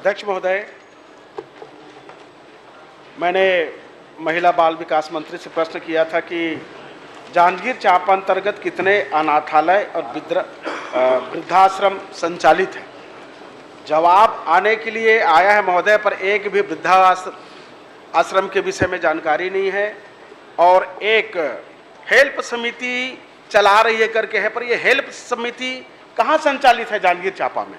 अध्यक्ष महोदय, मैंने महिला बाल विकास मंत्री से प्रश्न किया था कि जांजगीर चांपा अंतर्गत कितने अनाथालय और वृद्धाश्रम संचालित हैं। जवाब आने के लिए आया है महोदय, पर एक भी वृद्धाश्रम के विषय में जानकारी नहीं है और एक हेल्प समिति चला रही है करके है, पर यह हेल्प समिति कहाँ संचालित है जांजगीर चांपा में?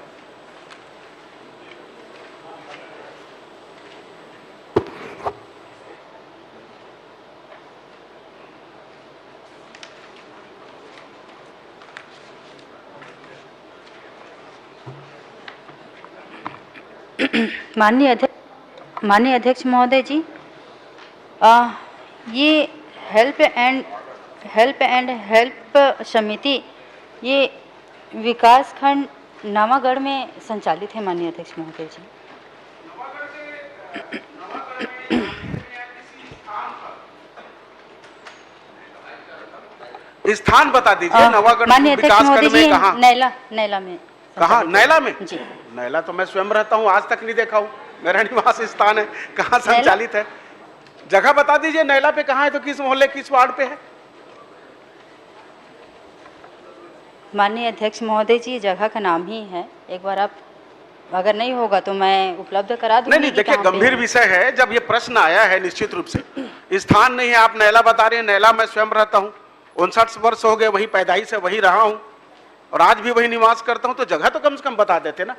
माननीय अध्यक्ष महोदय जी, ये हेल्प समिति ये विकास खंड नवागढ़ में संचालित है। माननीय अध्यक्ष महोदय जी, स्थान बता दीजिए। नवागढ़ विकास खंड में कहाँ? नैला में। कहाँ? नैला में जी। नैला तो मैं स्वयं रहता हूँ, आज तक नहीं देखा हूँ, मेरा निवास स्थान है। कहाँ संचालित है? जगह बता दीजिए, नैला पे कहाँ है, तो किस मोहल्ले किस वार्ड पे है? माननीय अध्यक्ष महोदय जी, जगह का नाम ही है, एक बार आप अगर नहीं होगा तो मैं उपलब्ध करा दूंगी। नहीं, देखिए गंभीर विषय है। जब ये प्रश्न आया है, निश्चित रूप से स्थान नहीं है, आप नैला बता रहे हैं। नैला मैं स्वयं रहता हूँ, 59 वर्ष हो गए, वही पैदाइश से वही रहा हूँ और आज भी वही निवास करता हूँ, तो जगह तो कम से कम बता देते ना।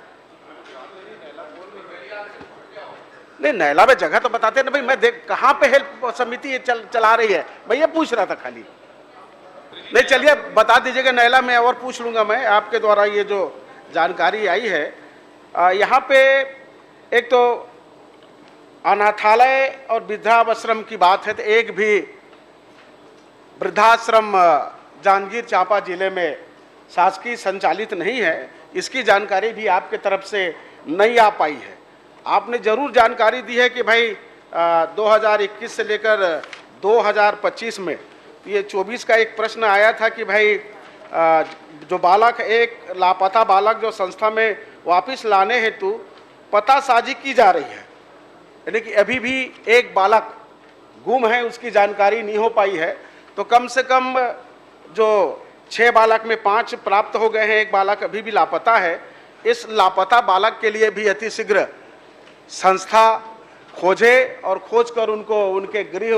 नहीं, नैला में जगह तो बताते ना भाई। मैं देख कहाँ पे हेल्प समिति ये चला रही है, मैं ये पूछ रहा था खाली। नहीं, चलिए बता दीजिएगा नैला में, और पूछ लूंगा मैं आपके द्वारा। ये जो जानकारी आई है, यहाँ पे एक तो अनाथालय और वृद्धाश्रम की बात है, तो एक भी वृद्धाश्रम जांजगीर चांपा जिले में शासकीय संचालित नहीं है। इसकी जानकारी भी आपके तरफ से नहीं आ पाई है। आपने जरूर जानकारी दी है कि भाई 2021 से लेकर 2025 में, ये 24 का एक प्रश्न आया था कि भाई जो बालक, एक लापता बालक जो संस्था में वापस लाने हेतु पतासाजी की जा रही है, यानी कि अभी भी एक बालक गुम है, उसकी जानकारी नहीं हो पाई है। तो कम से कम जो 6 बालक में 5 प्राप्त हो गए हैं, एक बालक अभी भी लापता है। इस लापता बालक के लिए भी अतिशीघ्र संस्था खोजे और खोज कर उनको उनके गृह,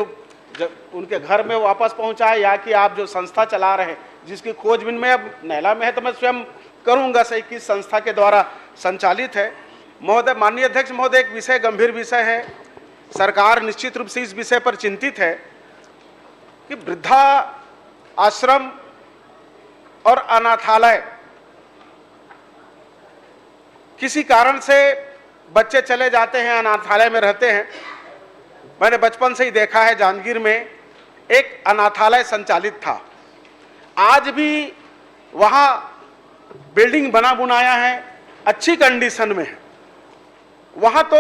उनके घर में वापस पहुंचाए, या कि आप जो संस्था चला रहे हैं जिसकी खोजबीन में अब नैला में है, तो मैं स्वयं करूंगा सही किस संस्था के द्वारा संचालित है। महोदय, माननीय अध्यक्ष महोदय, एक विषय गंभीर विषय है। सरकार निश्चित रूप से इस विषय पर चिंतित है कि वृद्धा आश्रम और अनाथालय, किसी कारण से बच्चे चले जाते हैं, अनाथालय में रहते हैं। मैंने बचपन से ही देखा है, जांजगीर में एक अनाथालय संचालित था, आज भी वहाँ बिल्डिंग बना बुनाया है, अच्छी कंडीशन में है। वहाँ तो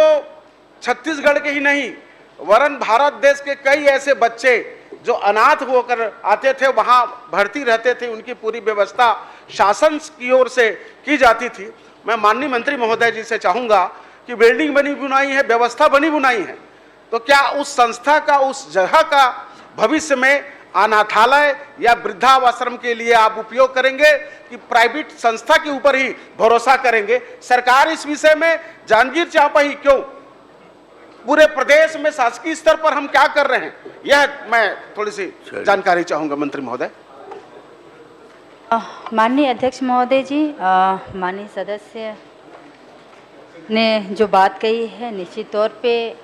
छत्तीसगढ़ के ही नहीं वरन भारत देश के कई ऐसे बच्चे जो अनाथ होकर आते थे, वहाँ भर्ती रहते थे, उनकी पूरी व्यवस्था शासन की ओर से की जाती थी। मैं माननीय मंत्री महोदय जी से चाहूँगा कि बिल्डिंग बनी बुनाई है, व्यवस्था बनी बुनाई है, तो क्या उस संस्था का, उस जगह का भविष्य में अनाथालय या वृद्धाश्रम के लिए आप उपयोग करेंगे कि प्राइवेट संस्था के ऊपर ही भरोसा करेंगे? सरकार इस विषय में जांजगीर चांपा ही क्यों, पूरे प्रदेश में शासकीय स्तर पर हम क्या कर रहे हैं, यह मैं थोड़ी सी जानकारी चाहूंगा मंत्री महोदय। माननीय अध्यक्ष महोदय जी, माननीय सदस्य ने जो बात कही है, निश्चित तौर पे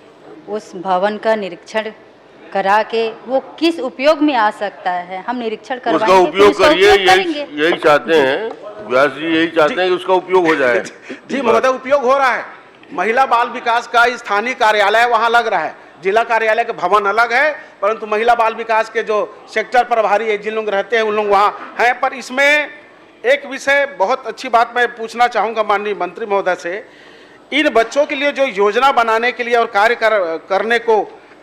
उस भवन का निरीक्षण करा के वो किस उपयोग में आ सकता है, हम निरीक्षण करवाएंगे, उसका उपयोग करिए, यही चाहते हैं व्यास जी, यही चाहते हैं कि उसका उपयोग हो जाए। जी महोदय, उपयोग हो रहा है। महिला बाल विकास का स्थानीय कार्यालय वहां लग रहा है, जिला कार्यालय का भवन अलग है, परंतु महिला बाल विकास के जो सेक्टर प्रभारी है, जिन लोग रहते हैं, उन लोग वहाँ हैं। पर इसमें एक विषय, बहुत अच्छी बात मैं पूछना चाहूँगा माननीय मंत्री महोदय से, इन बच्चों के लिए जो योजना बनाने के लिए और कार्य करने को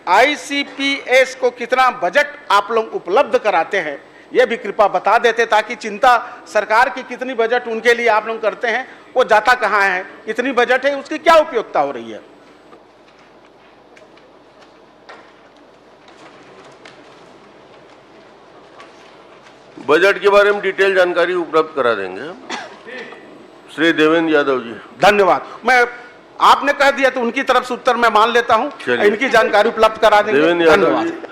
ICPS को कितना बजट आप लोग उपलब्ध कराते हैं, ये भी कृपा बता देते, ताकि चिंता सरकार की कितनी बजट उनके लिए आप लोग करते हैं, वो जाता कहाँ है, कितनी बजट है, उसकी क्या उपयोगिता हो रही है। बजट के बारे में डिटेल जानकारी उपलब्ध करा देंगे श्री देवेंद्र यादव जी। धन्यवाद। मैं आपने कह दिया तो उनकी तरफ से उत्तर मैं मान लेता हूं, चलिए। इनकी जानकारी उपलब्ध करा देंगे। देवेंद्र यादव धन्यवाद। जी।